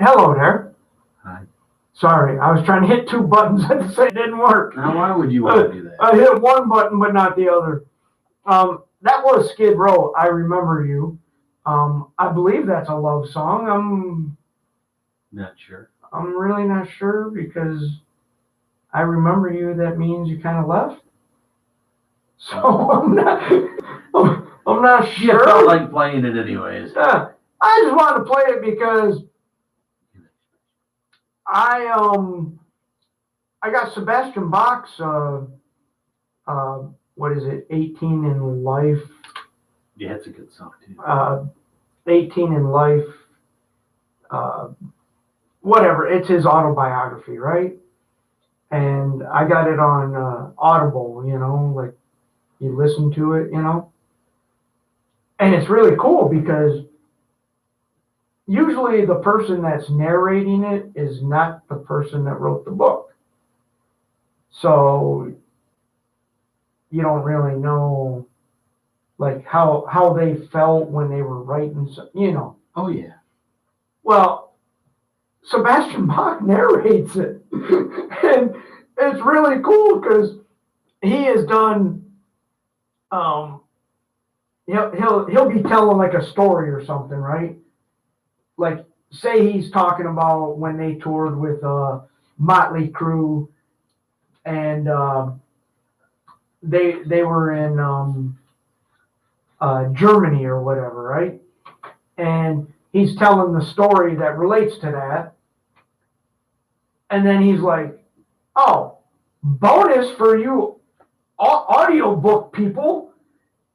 Hello there. Hi. Sorry, I was trying to hit two buttons at the same. It didn't work. Now, why would you want to do that? I hit one button but not the other. That was Skid Row. I remember you. I believe that's a love song. Not sure. I'm really not sure because I remember you. That means you kind of left. So I'm not You sure. felt like playing it anyways. I just wanted to play it because I got Sebastian Bach's what is it, 18 in Life? Yeah, it's a good song too. 18 in Life, whatever. It's his autobiography, right? And I got it on Audible, like you listen to it, and it's really cool because usually the person that's narrating it is not the person that wrote the book. So you don't really know like how they felt when they were writing, Oh yeah. Well, Sebastian Bach narrates it, and it's really cool because he has done. He'll be telling like a story or something, right? Like, say he's talking about when they toured with Motley Crue, and they were in Germany or whatever, right? And he's telling the story that relates to that, and then he's like, "Oh, bonus for you audiobook people."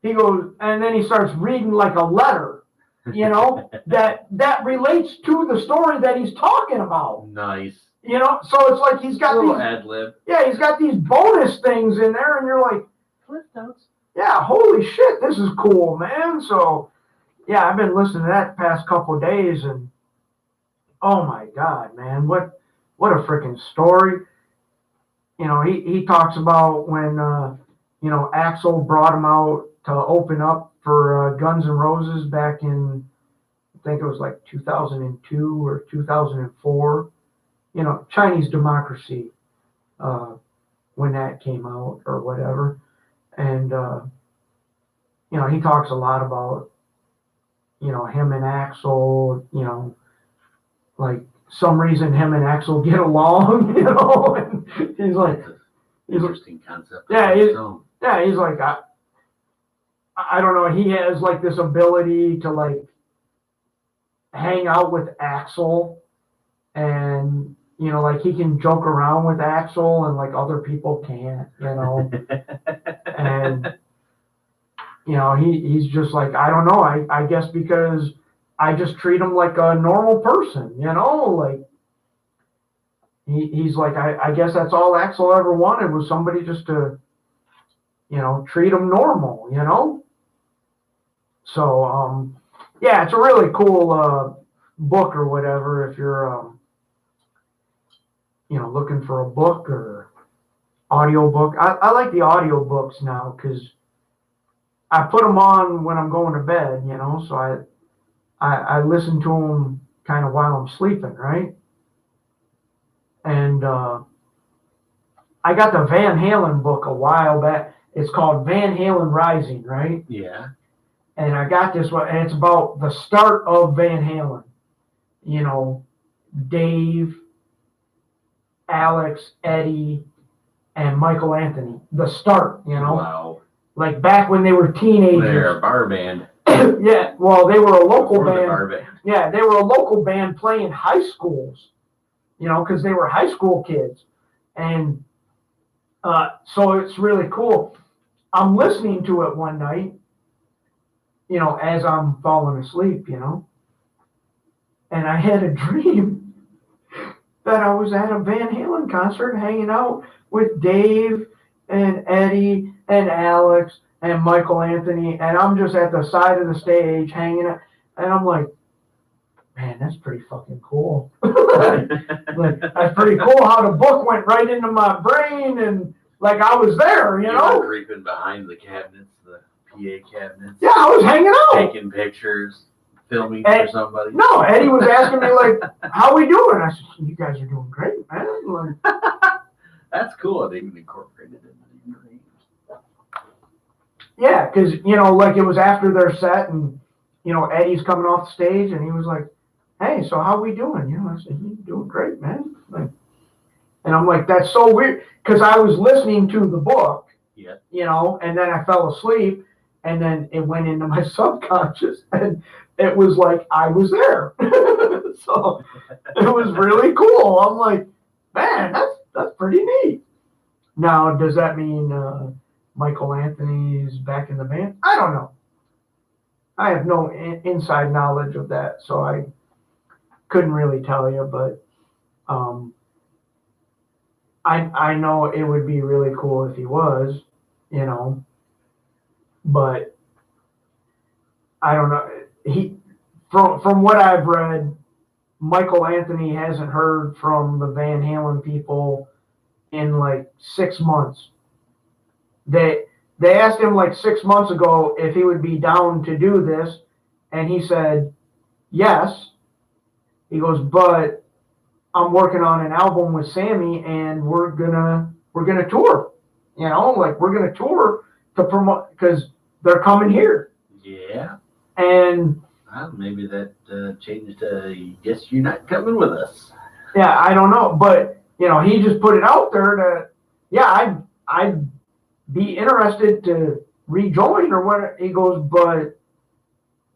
He goes, and then he starts reading like a letter, that relates to the story that he's talking about. Nice. So it's like he's got a little these ad lib. Yeah, he's got these bonus things in there, and you're like, Cliff notes. yeah, holy shit, this is cool, man. So yeah, I've been listening to that the past couple of days, and oh my god, man, what a freaking story. He talks about when Axl brought him out to open up for Guns N' Roses back in, I think it was like 2002 or 2004. Chinese Democracy, when that came out or whatever. And he talks a lot about him and Axl, like some reason him and Axl get along, and he's like, interesting concept. Yeah, he's like, I don't know. He has like this ability to like hang out with Axl, and like he can joke around with Axl, and like other people can't, and he's just like, I don't know. I guess because I just treat him like a normal person, like he's like, I guess that's all Axl ever wanted was somebody just to, treat him normal, So, yeah, it's a really cool book or whatever if you're, looking for a book or audio book. I like the audio books now because I put them on when I'm going to bed, so I listen to them kind of while I'm sleeping, right? And I got the Van Halen book a while back. It's called Van Halen Rising, right? Yeah. And I got this one, and it's about the start of Van Halen. Dave, Alex, Eddie, and Michael Anthony. The start, Wow. Like back when they were teenagers. They're a bar band. Yeah, well, they were a local band. Bar band. Yeah, they were a local band playing high schools, because they were high school kids. And so it's really cool. I'm listening to it one night, as I'm falling asleep, and I had a dream that I was at a Van Halen concert hanging out with Dave and Eddie and Alex and Michael Anthony, and I'm just at the side of the stage hanging out, and I'm like, man, that's pretty fucking cool. Like, that's pretty cool how the book went right into my brain, and like I was there, You were creeping behind the cabinets, the PA cabinets. Yeah, I was hanging out. Taking pictures. filming for somebody. No, Eddie was asking me like, "How we doing?" I said, "You guys are doing great, man." Like, That's cool. They even incorporated it into the names. yeah, because like it was after their set, and Eddie's coming off the stage, and he was like, "Hey, so how we doing?" I said, "You doing great, man." Like, and I'm like, "That's so weird," because I was listening to the book, and then I fell asleep, and then it went into my subconscious, and it was like I was there. So it was really cool. I'm like, man, that's pretty neat. Now, does that mean Michael Anthony's back in the band? I don't know. I have no inside knowledge of that, so I couldn't really tell you. But I know it would be really cool if he was, But I don't know. From what I've read, Michael Anthony hasn't heard from the Van Halen people in like 6 months. They asked him like 6 months ago if he would be down to do this, and he said yes. He goes, but I'm working on an album with Sammy, and we're gonna tour. Like we're gonna tour to promote because they're coming here. Yeah. And well, maybe that changed to yes, you're not coming with us. Yeah, I don't know, but he just put it out there that I'd be interested to rejoin or what. He goes, but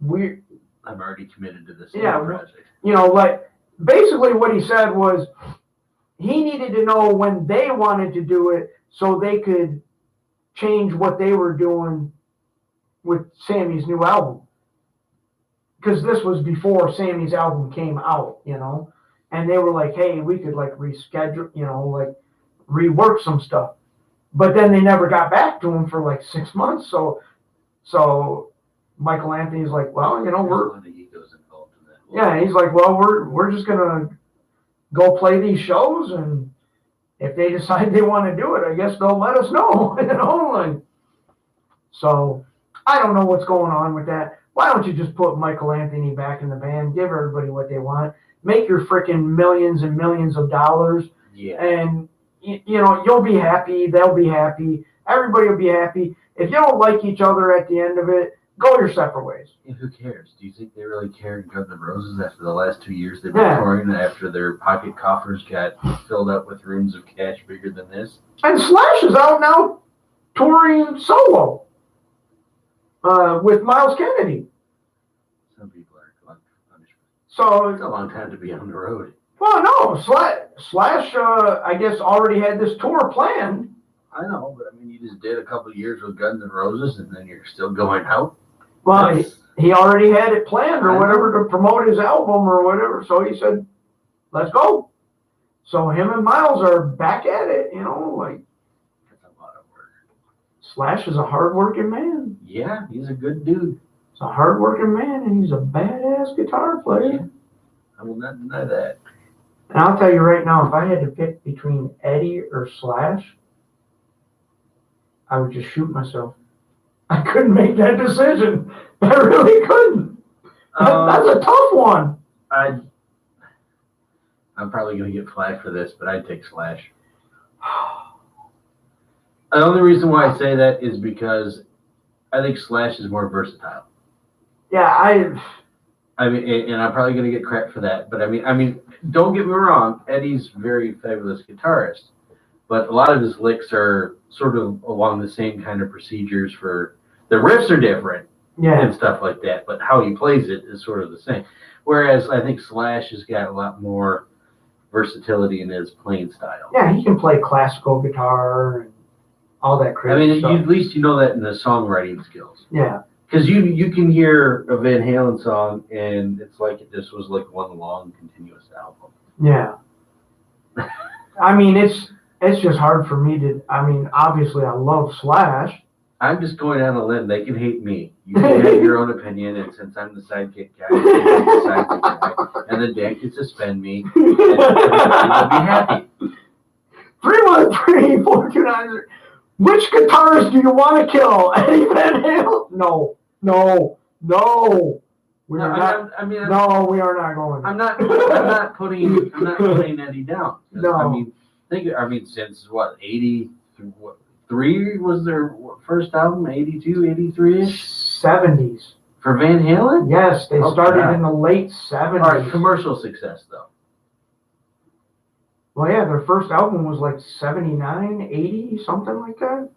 I'm already committed to this project. Like basically what he said was he needed to know when they wanted to do it so they could change what they were doing with Sammy's new album. Because this was before Sammy's album came out, and they were like, hey, we could like reschedule, like rework some stuff. But then they never got back to him for like 6 months. So Michael Anthony's like, well, There's a lot of egos involved in that. Yeah, he's like, well, we're just gonna go play these shows, and if they decide they want to do it, I guess they'll let us know, Like, so I don't know what's going on with that. Why don't you just put Michael Anthony back in the band, give everybody what they want, make your freaking millions and millions of dollars, and you'll be happy, they'll be happy, everybody will be happy. If you don't like each other at the end of it, go your separate ways. And who cares? Do you think they really care in Guns N' Roses after the last 2 years they've been touring, after their pocket coffers got filled up with rooms of cash bigger than this? And Slash is out now touring solo with Miles Kennedy. Some people are glutton for punishment. So it's a long time to be on the road. Well, no, Slash I guess already had this tour planned. I know, but I mean, you just did a couple of years with Guns N' Roses, and then you're still going out. Well, he already had it planned or whatever to promote his album or whatever. So he said, "Let's go." So him and Miles are back at it. Like that's a lot of work. Slash is a hard-working man. Yeah, he's a good dude. He's a hard-working man, and he's a badass guitar player. Yeah, I will not deny that. And I'll tell you right now, if I had to pick between Eddie or Slash, I would just shoot myself. I couldn't make that decision. I really couldn't. That's a tough one. I'm probably going to get flagged for this, but I'd take Slash. The only reason why I say that is because I think Slash is more versatile. Yeah, I mean, and I'm probably going to get crap for that, but I mean, don't get me wrong. Eddie's very fabulous guitarist, but a lot of his licks are sort of along the same kind of procedures. For the riffs are different, and stuff like that, but how he plays it is sort of the same. Whereas I think Slash has got a lot more versatility in his playing style. Yeah, he can play classical guitar and all that crazy stuff. At least you know that in the songwriting skills. Yeah. Because you can hear a Van Halen song, and it's like this was like one long, continuous album. Yeah. I mean, it's just hard for me to. I mean, obviously, I love Slash. I'm just going on a limb. They can hate me. You can have your own opinion, and since I'm the sidekick guy, I'm the sidekick guy, and then Dan can suspend me, and I'll be happy. 313 429. Which guitarist do you want to kill? Eddie Van Halen? No. We No, are not. I mean, No, we are not going. I'm not putting Eddie down. No. I mean, since what, 83 was their first album, 82, 83-ish? 70s. For Van Halen? Yes, they Oh, started God. in the late 70s. All right, commercial success, though. Well, yeah, their first album was like 79, 80, something like that.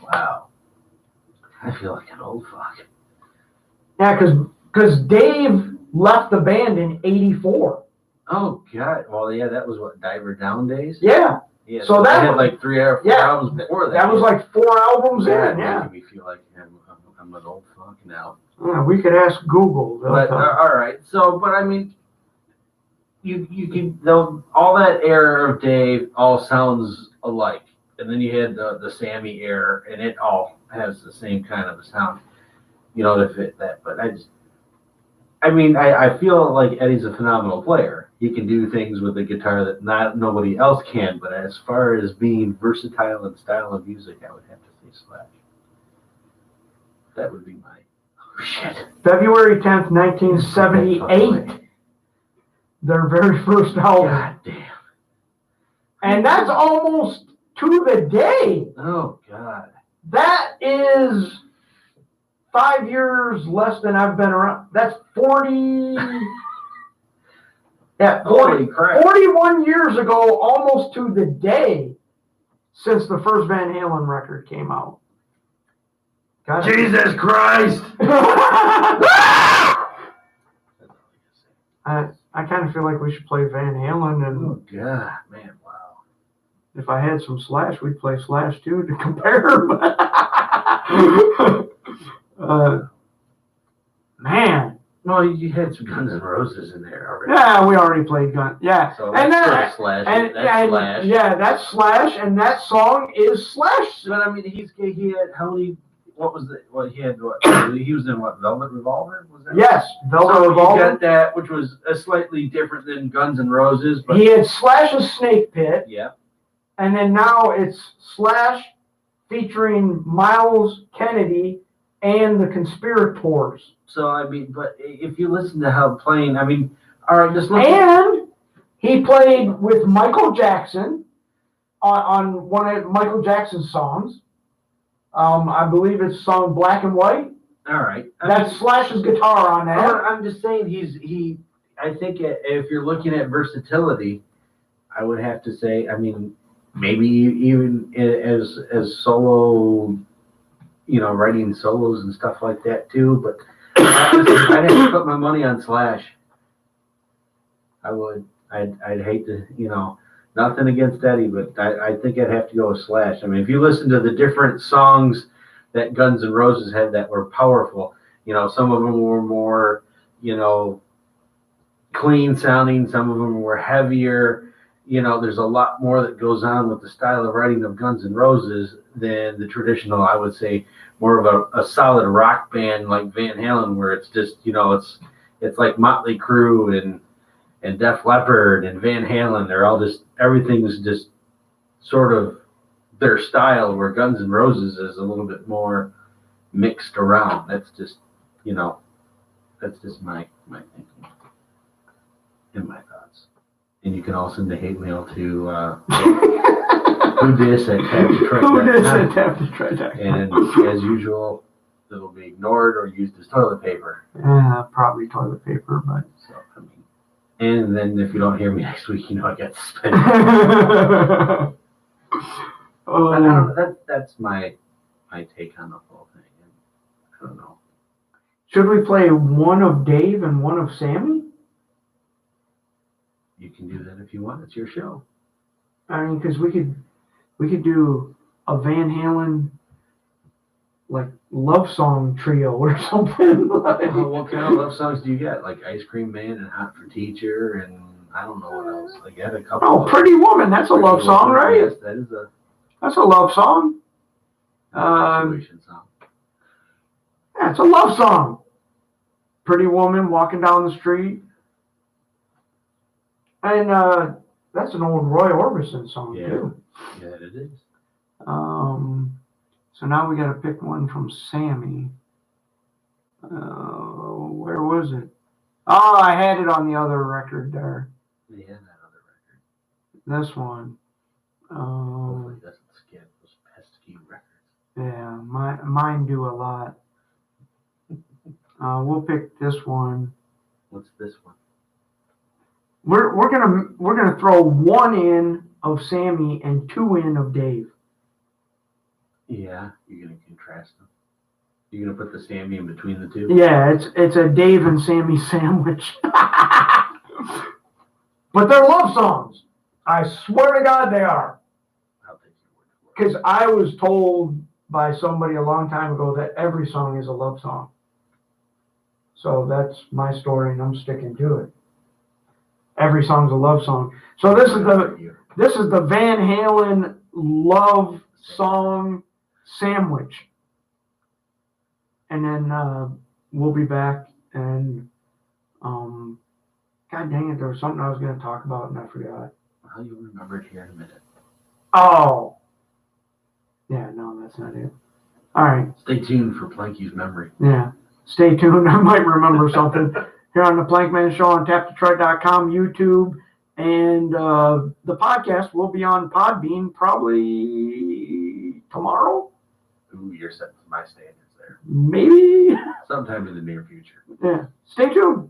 Wow. I feel like an old fuck. Yeah, because Dave left the band in 84. Oh, God. Well, yeah, that was what, Diver Down days? Yeah. Yeah, So that they had was, like 3 or 4 albums before that. That was like 4 albums Yeah, in, yeah. making me feel like I'm an old fuck now. Yeah, we could ask Google. But all right, so but I mean, you can all that era of Dave all sounds alike, and then you had the Sammy era, and it all has the same kind of a sound, to fit that. But I feel like Eddie's a phenomenal player. He can do things with the guitar that nobody else can. But as far as being versatile in style of music, I would have to say Slash. That would be my shit. February 10th, 1978. Their very first album. God damn. And that's almost to the day. Oh, God. That is 5 years less than I've been around. That's 40. Yeah, 40, 41 years ago, almost to the day, since the first Van Halen record came out. God, Jesus Christ! I kind of feel like we should play Van Halen, and oh God, man, wow! if I had some Slash, we'd play Slash too to compare. Man, well, you had some Guns N' Roses in there already. Yeah, we already played Guns. Yeah, so that's Slash. Slash. Yeah, that's Slash, and that song is Slash. But I mean, he had how many? What was the? What he had? What he was in? What, Velvet Revolver? Was that? Yes, Velvet Revolver. You got that, which was a slightly different than Guns N' Roses. But he had Slash's Snake Pit. Yeah. And then now it's Slash featuring Miles Kennedy and the Conspirators. So I mean, but if you listen to how playing, I mean, all right, just look. And he played with Michael Jackson on one of Michael Jackson's songs. I believe it's song Black and White. All right. That's Slash's guitar on that. I'm just saying I think if you're looking at versatility, I would have to say, I mean, maybe even as solo, writing solos and stuff like that too. But I'd have to put my money on Slash. I would. I'd hate to, nothing against Eddie, but I think I'd have to go with Slash. I mean, if you listen to the different songs that Guns N' Roses had that were powerful, some of them were more, clean sounding. Some of them were heavier. There's a lot more that goes on with the style of writing of Guns N' Roses than the traditional, I would say, more of a solid rock band like Van Halen, where it's just, it's like Motley Crue and Def Leppard and Van Halen. They're all just, everything was just sort of their style, where Guns N' Roses is a little bit more mixed around. That's just, that's just my thinking and my thoughts. And you can all send a hate mail to who dis at TabDetroit.com. And as usual, it'll be ignored or used as toilet paper. Probably toilet paper, but so I mean, and then if you don't hear me next week, I got suspended. I don't know, that's my take on the whole thing. I don't know. Should we play one of Dave and one of Sammy? You can do that if you want. It's your show. I mean, because we could do a Van Halen like love song trio or something. What kind of love songs do you get? Like Ice Cream Man and Hot for Teacher and I don't know what else. Like I had a couple. Oh, Pretty Woman. That's a love song, right? Yes, that is That's a love song. Situation song. Yeah, it's a love song. Pretty Woman walking down the street. And that's an old Roy Orbison song, too. Yeah, it is. So now we got to pick one from Sammy. Where was it? Oh, I had it on the other record there. Yeah, that other record. This one. Hopefully it doesn't skip those pesky records. Yeah, mine do a lot. We'll pick this one. What's this one? We're gonna throw 1 in of Sammy and 2 in of Dave. Yeah, you're gonna contrast them. You're gonna put the Sammy in between the two. Yeah, it's a Dave and Sammy sandwich. But they're love songs. I swear to God they are. I'll take your word for it. Because I was told by somebody a long time ago that every song is a love song. So that's my story, and I'm sticking to it. Every song's a love song. So this is the Van Halen love song sandwich. And then we'll be back, and God dang it, there was something I was going to talk about and I forgot. Well, you'll remember it here in a minute. Oh. Yeah, no, that's not it. All right. Stay tuned for Planky's memory. Yeah. Stay tuned. I might remember something here on the Plankman Show on tapdetroit.com, YouTube, and the podcast will be on Podbean probably tomorrow. Ooh, you're setting my standards there. Maybe. Sometime in the near future. Yeah. Stay tuned.